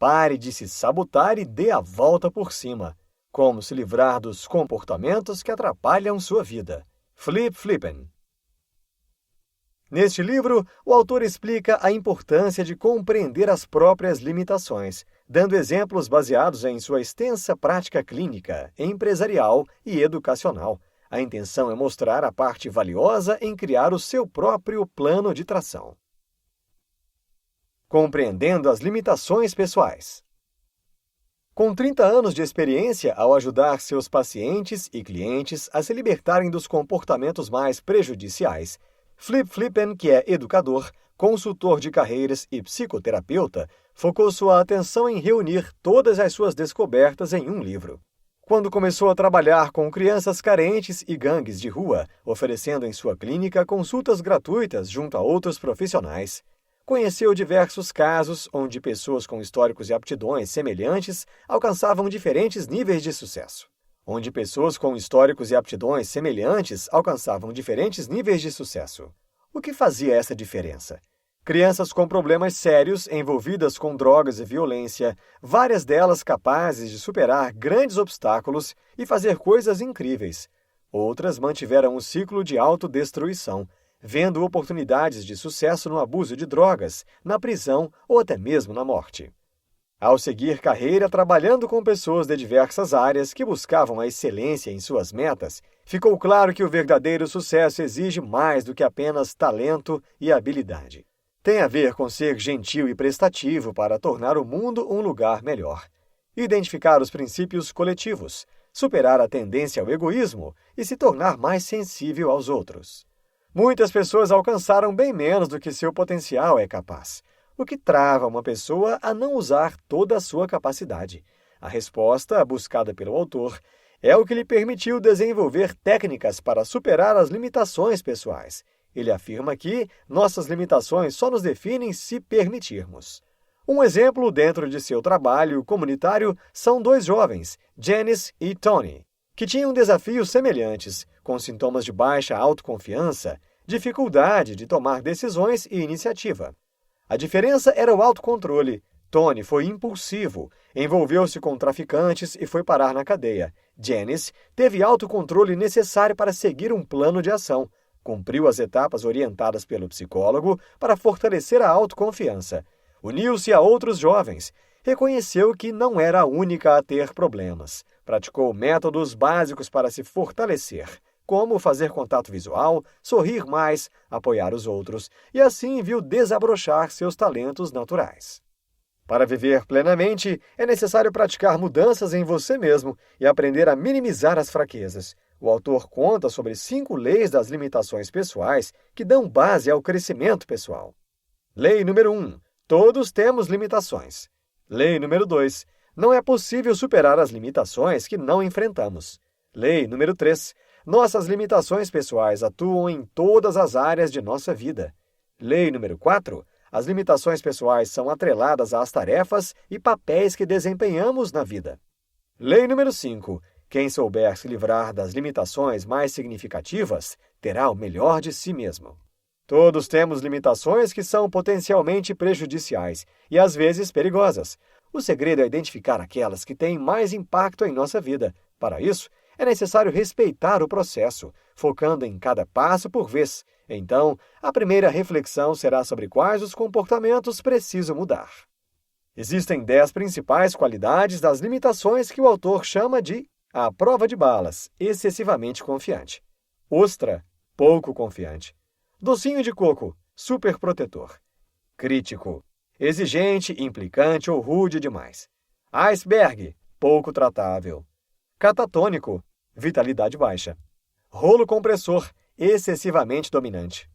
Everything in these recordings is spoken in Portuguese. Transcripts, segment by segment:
Pare de se sabotar e dê a volta por cima. Como se livrar dos comportamentos que atrapalham sua vida. Flip Flippen. Neste livro, o autor explica a importância de compreender as próprias limitações, dando exemplos baseados em sua extensa prática clínica, empresarial e educacional. A intenção é mostrar a parte valiosa em criar o seu próprio plano de tração. Compreendendo as limitações pessoais. Com 30 anos de experiência ao ajudar seus pacientes e clientes a se libertarem dos comportamentos mais prejudiciais, Flip Flippen, que é educador, consultor de carreiras e psicoterapeuta, focou sua atenção em reunir todas as suas descobertas em um livro. Quando começou a trabalhar com crianças carentes e gangues de rua, oferecendo em sua clínica consultas gratuitas junto a outros profissionais, conheceu diversos casos onde pessoas com históricos e aptidões semelhantes alcançavam diferentes níveis de sucesso. O que fazia essa diferença? Crianças com problemas sérios envolvidas com drogas e violência, várias delas capazes de superar grandes obstáculos e fazer coisas incríveis. Outras mantiveram um ciclo de autodestruição, vendo oportunidades de sucesso no abuso de drogas, na prisão ou até mesmo na morte. Ao seguir carreira trabalhando com pessoas de diversas áreas que buscavam a excelência em suas metas, ficou claro que o verdadeiro sucesso exige mais do que apenas talento e habilidade. Tem a ver com ser gentil e prestativo para tornar o mundo um lugar melhor. Identificar os princípios coletivos, superar a tendência ao egoísmo e se tornar mais sensível aos outros. Muitas pessoas alcançaram bem menos do que seu potencial é capaz, o que trava uma pessoa a não usar toda a sua capacidade. A resposta, buscada pelo autor, é o que lhe permitiu desenvolver técnicas para superar as limitações pessoais. Ele afirma que nossas limitações só nos definem se permitirmos. Um exemplo dentro de seu trabalho comunitário são dois jovens, Janice e Tony, que tinham desafios semelhantes, com sintomas de baixa autoconfiança, dificuldade de tomar decisões e iniciativa. A diferença era o autocontrole. Tony foi impulsivo, envolveu-se com traficantes e foi parar na cadeia. Janice teve autocontrole necessário para seguir um plano de ação. Cumpriu as etapas orientadas pelo psicólogo para fortalecer a autoconfiança. Uniu-se a outros jovens. Reconheceu que não era a única a ter problemas. Praticou métodos básicos para se fortalecer, como fazer contato visual, sorrir mais, apoiar os outros, e assim viu desabrochar seus talentos naturais. Para viver plenamente, é necessário praticar mudanças em você mesmo e aprender a minimizar as fraquezas. O autor conta sobre 5 leis das limitações pessoais que dão base ao crescimento pessoal. Lei número 1. Todos temos limitações. Lei número 2. Não é possível superar as limitações que não enfrentamos. Lei número 3. Nossas limitações pessoais atuam em todas as áreas de nossa vida. Lei número 4. As limitações pessoais são atreladas às tarefas e papéis que desempenhamos na vida. Lei número 5. Quem souber se livrar das limitações mais significativas, terá o melhor de si mesmo. Todos temos limitações que são potencialmente prejudiciais e às vezes perigosas. O segredo é identificar aquelas que têm mais impacto em nossa vida. Para isso, é necessário respeitar o processo, focando em cada passo por vez. Então, a primeira reflexão será sobre quais os comportamentos precisam mudar. Existem 10 principais qualidades das limitações que o autor chama de a prova de balas, excessivamente confiante. Ostra, pouco confiante. Docinho de coco, superprotetor. Crítico, exigente, implicante ou rude demais. Iceberg, pouco tratável. Catatônico, vitalidade baixa. Rolo compressor, excessivamente dominante.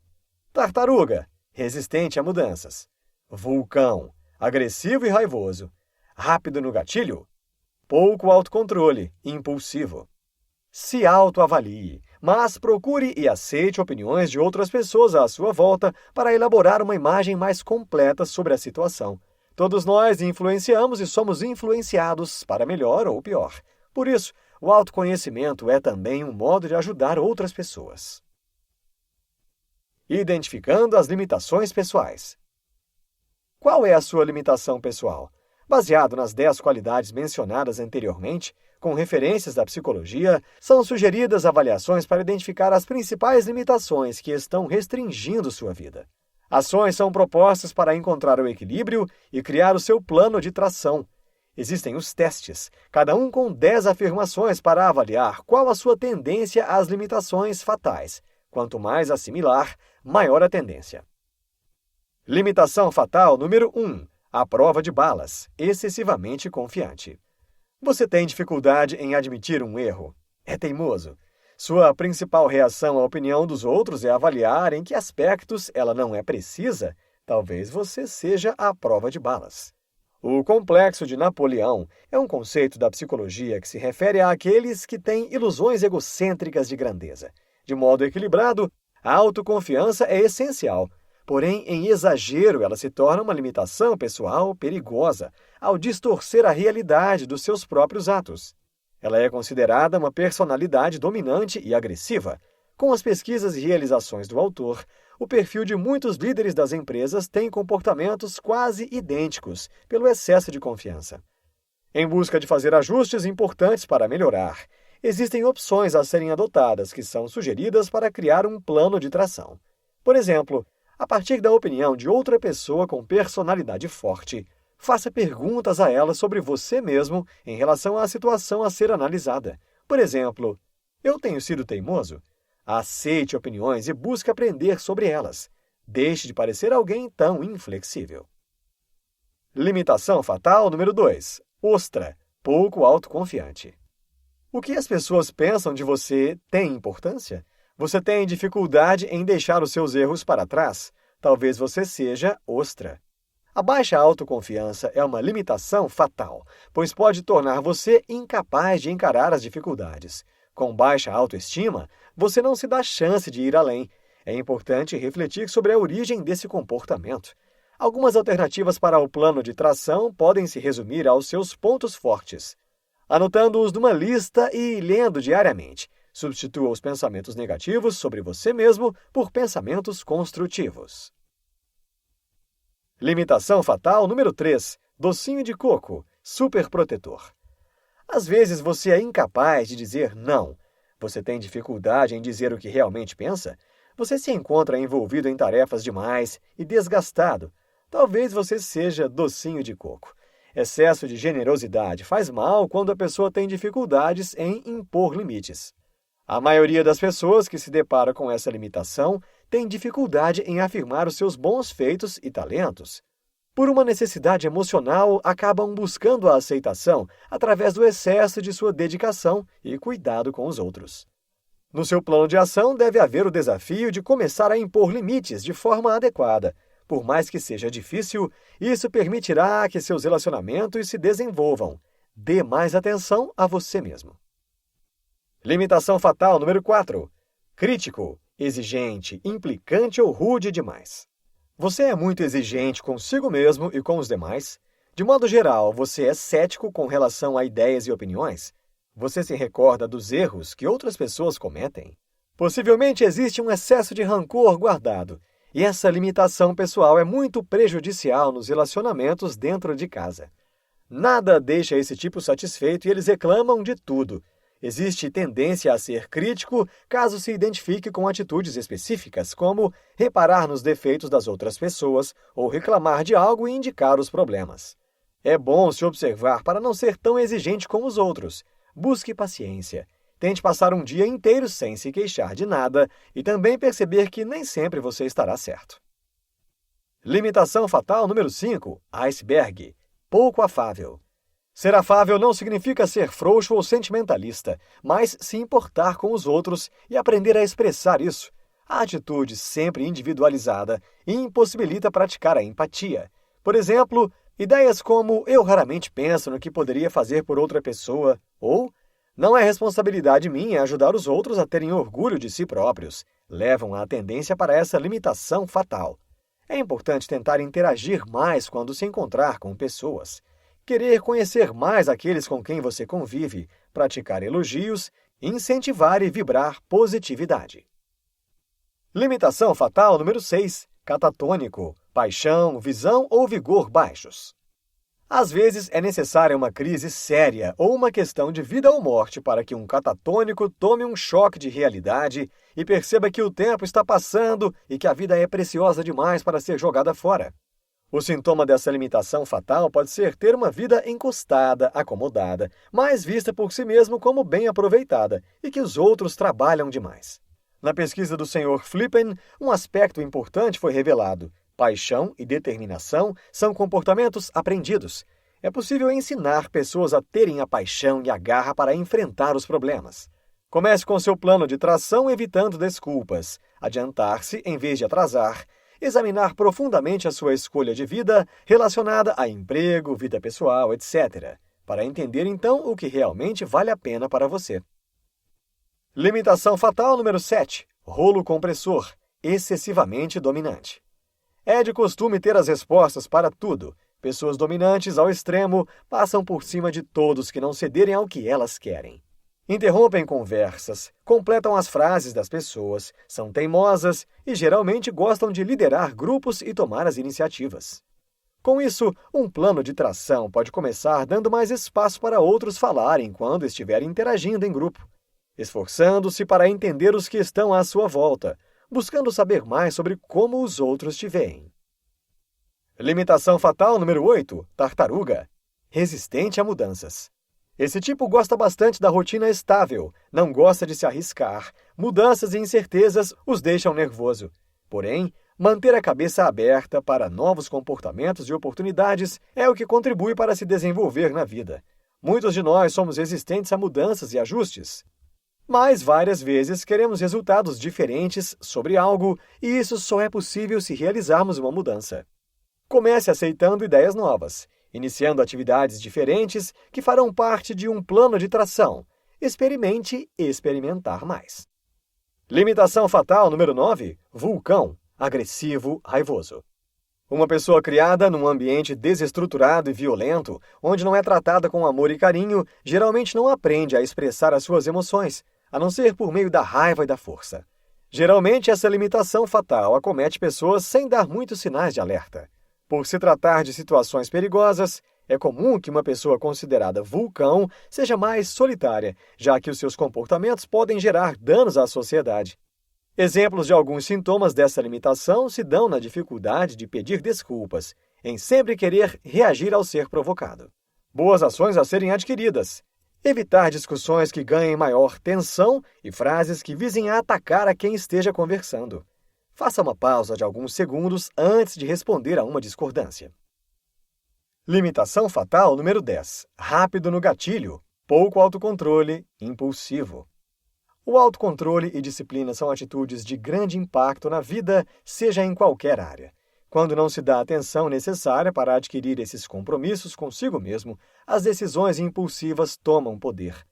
Tartaruga, resistente a mudanças. Vulcão, agressivo e raivoso. Rápido no gatilho. Pouco autocontrole, impulsivo. Se autoavalie, mas procure e aceite opiniões de outras pessoas à sua volta para elaborar uma imagem mais completa sobre a situação. Todos nós influenciamos e somos influenciados para melhor ou pior. Por isso, o autoconhecimento é também um modo de ajudar outras pessoas. Identificando as limitações pessoais. Qual é a sua limitação pessoal? Baseado nas 10 qualidades mencionadas anteriormente, com referências da psicologia, são sugeridas avaliações para identificar as principais limitações que estão restringindo sua vida. Ações são propostas para encontrar o equilíbrio e criar o seu plano de tração. Existem os testes, cada um com 10 afirmações para avaliar qual a sua tendência às limitações fatais. Quanto mais assimilar, maior a tendência. Limitação fatal número 1. A prova de balas, excessivamente confiante. Você tem dificuldade em admitir um erro? É teimoso. Sua principal reação à opinião dos outros é avaliar em que aspectos ela não é precisa. Talvez você seja a prova de balas. O complexo de Napoleão é um conceito da psicologia que se refere àqueles que têm ilusões egocêntricas de grandeza. De modo equilibrado, a autoconfiança é essencial. Porém, em exagero, ela se torna uma limitação pessoal perigosa ao distorcer a realidade dos seus próprios atos. Ela é considerada uma personalidade dominante e agressiva. Com as pesquisas e realizações do autor, o perfil de muitos líderes das empresas tem comportamentos quase idênticos pelo excesso de confiança. Em busca de fazer ajustes importantes para melhorar, existem opções a serem adotadas que são sugeridas para criar um plano de tração. Por exemplo, a partir da opinião de outra pessoa com personalidade forte, faça perguntas a ela sobre você mesmo em relação à situação a ser analisada. Por exemplo, eu tenho sido teimoso? Aceite opiniões e busque aprender sobre elas. Deixe de parecer alguém tão inflexível. Limitação fatal número 2. Ostra, pouco autoconfiante. O que as pessoas pensam de você tem importância? Você tem dificuldade em deixar os seus erros para trás? Talvez você seja ostra. A baixa autoconfiança é uma limitação fatal, pois pode tornar você incapaz de encarar as dificuldades. Com baixa autoestima, você não se dá chance de ir além. É importante refletir sobre a origem desse comportamento. Algumas alternativas para o plano de tração podem se resumir aos seus pontos fortes. Anotando-os numa lista e lendo diariamente. Substitua os pensamentos negativos sobre você mesmo por pensamentos construtivos. Limitação fatal número 3. Docinho de coco, superprotetor. Às vezes você é incapaz de dizer não. Você tem dificuldade em dizer o que realmente pensa? Você se encontra envolvido em tarefas demais e desgastado. Talvez você seja docinho de coco. Excesso de generosidade faz mal quando a pessoa tem dificuldades em impor limites. A maioria das pessoas que se depara com essa limitação tem dificuldade em afirmar os seus bons feitos e talentos. Por uma necessidade emocional, acabam buscando a aceitação através do excesso de sua dedicação e cuidado com os outros. No seu plano de ação, deve haver o desafio de começar a impor limites de forma adequada. Por mais que seja difícil, isso permitirá que seus relacionamentos se desenvolvam. Dê mais atenção a você mesmo. Limitação fatal número 4. Crítico, exigente, implicante ou rude demais. Você é muito exigente consigo mesmo e com os demais? De modo geral, você é cético com relação a ideias e opiniões? Você se recorda dos erros que outras pessoas cometem? Possivelmente existe um excesso de rancor guardado, e essa limitação pessoal é muito prejudicial nos relacionamentos dentro de casa. Nada deixa esse tipo satisfeito e eles reclamam de tudo. Existe tendência a ser crítico caso se identifique com atitudes específicas, como reparar nos defeitos das outras pessoas ou reclamar de algo e indicar os problemas. É bom se observar para não ser tão exigente com os outros. Busque paciência. Tente passar um dia inteiro sem se queixar de nada e também perceber que nem sempre você estará certo. Limitação fatal número 5. Iceberg. Pouco afável. Ser afável não significa ser frouxo ou sentimentalista, mas se importar com os outros e aprender a expressar isso. A atitude sempre individualizada impossibilita praticar a empatia. Por exemplo, ideias como eu raramente penso no que poderia fazer por outra pessoa ou não é responsabilidade minha ajudar os outros a terem orgulho de si próprios, levam à tendência para essa limitação fatal. É importante tentar interagir mais quando se encontrar com pessoas. Querer conhecer mais aqueles com quem você convive, praticar elogios, incentivar e vibrar positividade. Limitação fatal número 6. Catatônico, paixão, visão ou vigor baixos. Às vezes, é necessária uma crise séria ou uma questão de vida ou morte para que um catatônico tome um choque de realidade e perceba que o tempo está passando e que a vida é preciosa demais para ser jogada fora. O sintoma dessa limitação fatal pode ser ter uma vida encostada, acomodada, mas vista por si mesmo como bem aproveitada e que os outros trabalham demais. Na pesquisa do Sr. Flippen, um aspecto importante foi revelado. Paixão e determinação são comportamentos aprendidos. É possível ensinar pessoas a terem a paixão e a garra para enfrentar os problemas. Comece com seu plano de tração evitando desculpas, adiantar-se em vez de atrasar, examinar profundamente a sua escolha de vida relacionada a emprego, vida pessoal, etc., para entender então o que realmente vale a pena para você. Limitação fatal número 7. Rolo compressor, excessivamente dominante. É de costume ter as respostas para tudo. Pessoas dominantes ao extremo passam por cima de todos que não cederem ao que elas querem. Interrompem conversas, completam as frases das pessoas, são teimosas e geralmente gostam de liderar grupos e tomar as iniciativas. Com isso, um plano de tração pode começar dando mais espaço para outros falarem quando estiverem interagindo em grupo, esforçando-se para entender os que estão à sua volta, buscando saber mais sobre como os outros te veem. Limitação fatal número 8. Tartaruga. Resistente a mudanças. Esse tipo gosta bastante da rotina estável, não gosta de se arriscar. Mudanças e incertezas os deixam nervoso. Porém, manter a cabeça aberta para novos comportamentos e oportunidades é o que contribui para se desenvolver na vida. Muitos de nós somos resistentes a mudanças e ajustes. Mas várias vezes queremos resultados diferentes sobre algo e isso só é possível se realizarmos uma mudança. Comece aceitando ideias novas, iniciando atividades diferentes que farão parte de um plano de tração. Experimente experimentar mais. Limitação fatal número 9. Vulcão, agressivo, raivoso. Uma pessoa criada num ambiente desestruturado e violento, onde não é tratada com amor e carinho, geralmente não aprende a expressar as suas emoções, a não ser por meio da raiva e da força. Geralmente, essa limitação fatal acomete pessoas sem dar muitos sinais de alerta. Por se tratar de situações perigosas, é comum que uma pessoa considerada vulcão seja mais solitária, já que os seus comportamentos podem gerar danos à sociedade. Exemplos de alguns sintomas dessa limitação se dão na dificuldade de pedir desculpas, em sempre querer reagir ao ser provocado. Boas ações a serem adquiridas. Evitar discussões que ganhem maior tensão e frases que visem a atacar a quem esteja conversando. Faça uma pausa de alguns segundos antes de responder a uma discordância. Limitação fatal número 10. Rápido no gatilho, pouco autocontrole, impulsivo. O autocontrole e disciplina são atitudes de grande impacto na vida, seja em qualquer área. Quando não se dá a atenção necessária para adquirir esses compromissos consigo mesmo, as decisões impulsivas tomam poder.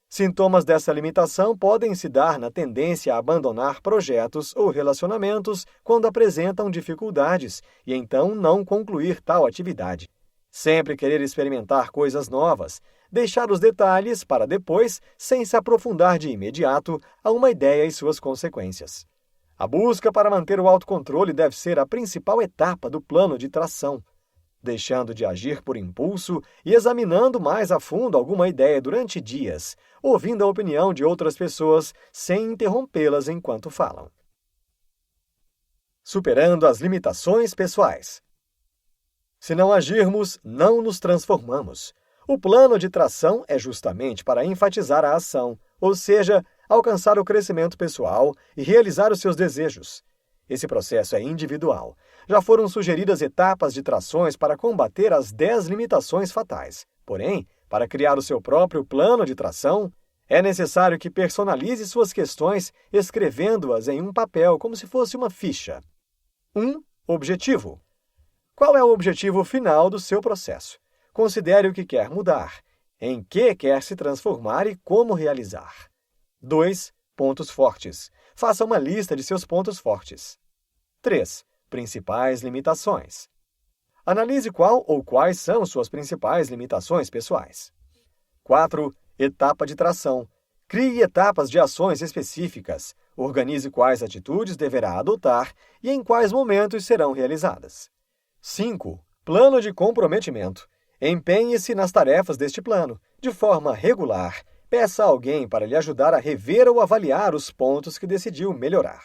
Sintomas dessa limitação podem se dar na tendência a abandonar projetos ou relacionamentos quando apresentam dificuldades e então não concluir tal atividade. Sempre querer experimentar coisas novas, deixar os detalhes para depois, sem se aprofundar de imediato a uma ideia e suas consequências. A busca para manter o autocontrole deve ser a principal etapa do plano de tração. Deixando de agir por impulso e examinando mais a fundo alguma ideia durante dias, ouvindo a opinião de outras pessoas sem interrompê-las enquanto falam. Superando as limitações pessoais. Se não agirmos, não nos transformamos. O plano de tração é justamente para enfatizar a ação, ou seja, alcançar o crescimento pessoal e realizar os seus desejos. Esse processo é individual. Já foram sugeridas etapas de trações para combater as 10 limitações fatais. Porém, para criar o seu próprio plano de tração, é necessário que personalize suas questões escrevendo-as em um papel como se fosse uma ficha. 1. Objetivo. Qual é o objetivo final do seu processo? Considere o que quer mudar, em que quer se transformar e como realizar. 2. Pontos fortes. Faça uma lista de seus pontos fortes. 3. Principais limitações. Analise qual ou quais são suas principais limitações pessoais. 4. Etapa de tração. Crie etapas de ações específicas. Organize quais atitudes deverá adotar e em quais momentos serão realizadas. 5. Plano de comprometimento. Empenhe-se nas tarefas deste plano, de forma regular. Peça a alguém para lhe ajudar a rever ou avaliar os pontos que decidiu melhorar.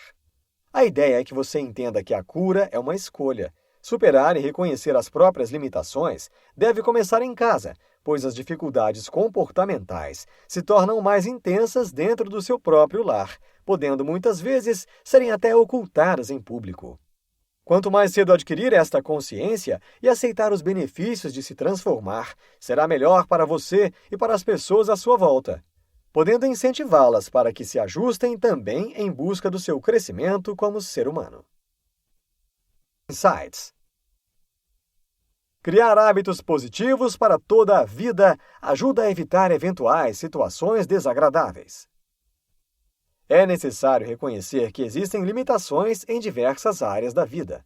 A ideia é que você entenda que a cura é uma escolha. Superar e reconhecer as próprias limitações deve começar em casa, pois as dificuldades comportamentais se tornam mais intensas dentro do seu próprio lar, podendo muitas vezes serem até ocultadas em público. Quanto mais cedo adquirir esta consciência e aceitar os benefícios de se transformar, será melhor para você e para as pessoas à sua volta, podendo incentivá-las para que se ajustem também em busca do seu crescimento como ser humano. Insights. Criar hábitos positivos para toda a vida ajuda a evitar eventuais situações desagradáveis. É necessário reconhecer que existem limitações em diversas áreas da vida.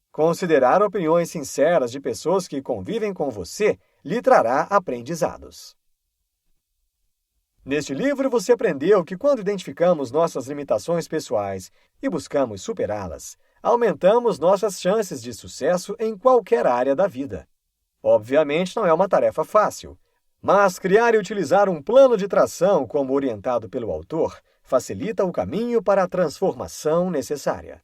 Considerar opiniões sinceras de pessoas que convivem com você lhe trará aprendizados. Neste livro, você aprendeu que quando identificamos nossas limitações pessoais e buscamos superá-las, aumentamos nossas chances de sucesso em qualquer área da vida. Obviamente, não é uma tarefa fácil, mas criar e utilizar um plano de tração, como orientado pelo autor, facilita o caminho para a transformação necessária.